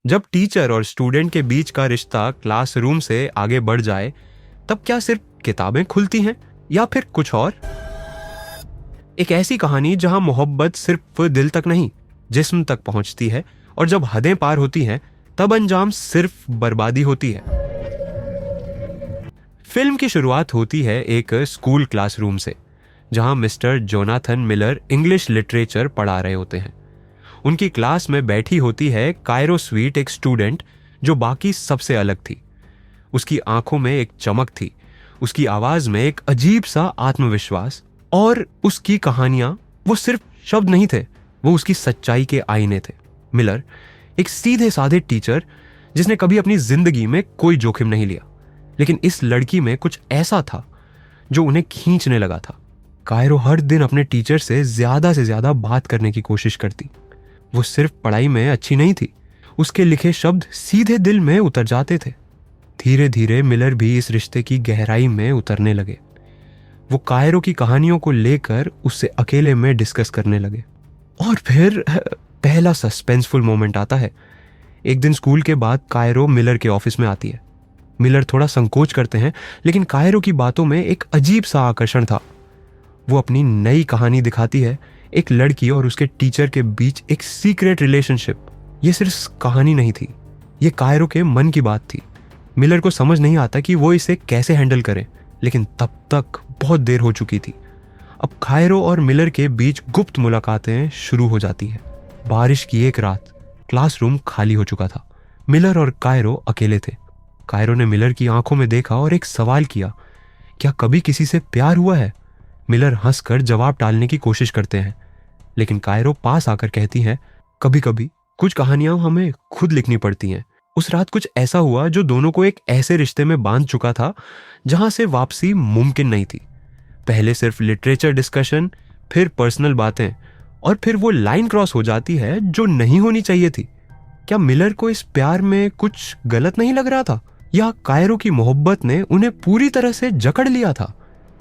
जब टीचर और स्टूडेंट के बीच का रिश्ता क्लासरूम से आगे बढ़ जाए, तब क्या सिर्फ किताबें खुलती हैं या फिर कुछ और? एक ऐसी कहानी जहां मोहब्बत सिर्फ दिल तक नहीं, जिस्म तक पहुंचती है, और जब हदें पार होती हैं, तब अंजाम सिर्फ बर्बादी होती है। फिल्म की शुरुआत होती है एक स्कूल क्लासरूम से, जहां mister Jonathan Miller English literature पढ़ा रहे होते हैं। उनकी क्लास में बैठी होती है कायरो स्वीट, एक स्टूडेंट जो बाकी सबसे अलग थी। उसकी आंखों में एक चमक थी, उसकी आवाज में एक अजीब सा आत्मविश्वास, और उसकी कहानियां वो सिर्फ शब्द नहीं थे, वो उसकी सच्चाई के आईने थे। मिलर एक सीधे साधे टीचर जिसने कभी अपनी जिंदगी में कोई जोखिम नहीं लिया, लेकिन इस लड़की में कुछ ऐसा था जो उन्हें खींचने लगा था। कायरो हर दिन अपने टीचर से ज्यादा बात करने की कोशिश करती। वो सिर्फ पढ़ाई में अच्छी नहीं थी, उसके लिखे शब्द सीधे दिल में उतर जाते थे। धीरे धीरे मिलर भी इस रिश्ते की गहराई में उतरने लगे। वो कायरो की कहानियों को लेकर उससे अकेले में डिस्कस करने लगे। और फिर पहला सस्पेंसफुल मोमेंट आता है। एक दिन स्कूल के बाद कायरो मिलर के ऑफिस में आती है। मिलर थोड़ा संकोच करते हैं, लेकिन कायरो की बातों में एक अजीब सा आकर्षण था। वो अपनी नई कहानी दिखाती है, एक लड़की और उसके टीचर के बीच एक सीक्रेट रिलेशनशिप। ये सिर्फ कहानी नहीं थी, ये कायरो के मन की बात थी। मिलर को समझ नहीं आता कि वो इसे कैसे हैंडल करे, लेकिन तब तक बहुत देर हो चुकी थी। अब कायरो और मिलर के बीच गुप्त मुलाकातें शुरू हो जाती है। बारिश की एक रात, क्लासरूम खाली हो चुका था। मिलर और कायरो अकेले थे। कायरो ने मिलर की आंखों में देखा और एक सवाल किया, क्या कभी किसी से प्यार हुआ है? मिलर हंसकर जवाब टालने की कोशिश करते हैं, लेकिन कायरो पास आकर कहती है, कभी कभी कुछ कहानियां हमें खुद लिखनी पड़ती हैं। उस रात कुछ ऐसा हुआ जो दोनों को एक ऐसे रिश्ते में बांध चुका था जहां से वापसी मुमकिन नहीं थी। पहले सिर्फ लिटरेचर डिस्कशन, फिर पर्सनल बातें, और फिर वो लाइन क्रॉस हो जाती है जो नहीं होनी चाहिए थी। क्या मिलर को इस प्यार में कुछ गलत नहीं लग रहा था, या कायरो की मोहब्बत ने उन्हें पूरी तरह से जकड़ लिया था?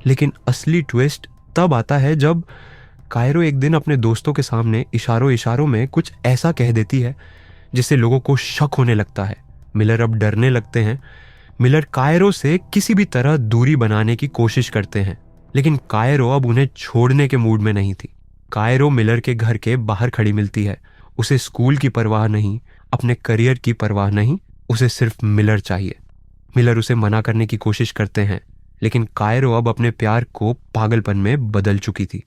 लेकिन असली ट्विस्ट तब आता है जब कायरो एक दिन अपने दोस्तों के सामने इशारों इशारों में कुछ ऐसा कह देती है जिससे लोगों को शक होने लगता है। मिलर अब डरने लगते हैं। मिलर कायरो से किसी भी तरह दूरी बनाने की कोशिश करते हैं, लेकिन कायरो अब उन्हें छोड़ने के मूड में नहीं थी। कायरो मिलर के घर के बाहर खड़ी मिलती है। उसे स्कूल की परवाह नहीं, अपने करियर की परवाह नहीं, उसे सिर्फ मिलर चाहिए। मिलर उसे मना करने की कोशिश करते हैं, लेकिन कायरो अब अपने प्यार को पागलपन में बदल चुकी थी।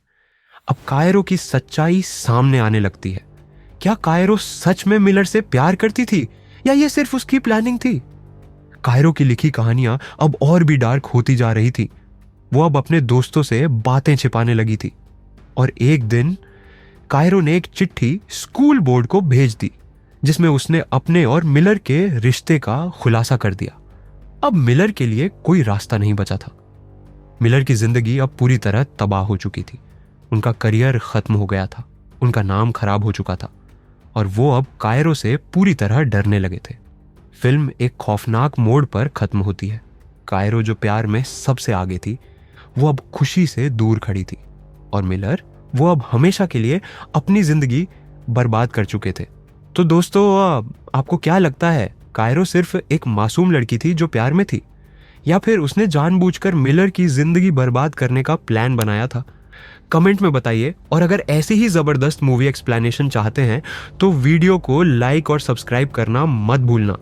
अब कायरो की सच्चाई सामने आने लगती है। क्या कायरो सच में मिलर से प्यार करती थी, या ये सिर्फ उसकी प्लानिंग थी? कायरो की लिखी कहानियां अब और भी डार्क होती जा रही थी। वो अब अपने दोस्तों से बातें छिपाने लगी थी, और एक दिन कायरो ने एक चिट्ठी स्कूल बोर्ड को भेज दी जिसमें उसने अपने और मिलर के रिश्ते का खुलासा कर दिया। अब मिलर के लिए कोई रास्ता नहीं बचा था। मिलर की जिंदगी अब पूरी तरह तबाह हो चुकी थी। उनका करियर खत्म हो गया था, उनका नाम खराब हो चुका था, और वो अब कायरो से पूरी तरह डरने लगे थे। फिल्म एक खौफनाक मोड़ पर खत्म होती है। कायरो जो प्यार में सबसे आगे थी, वो अब खुशी से दूर खड़ी थी, और मिलर, वो अब हमेशा के लिए अपनी जिंदगी बर्बाद कर चुके थे। तो दोस्तों, आपको क्या लगता है, कायरो सिर्फ एक मासूम लड़की थी जो प्यार में थी, या फिर उसने जानबूझकर मिलर की जिंदगी बर्बाद करने का प्लान बनाया था? कमेंट में बताइए। और अगर ऐसी ही जबरदस्त मूवी एक्सप्लेनेशन चाहते हैं तो वीडियो को लाइक और सब्सक्राइब करना मत भूलना।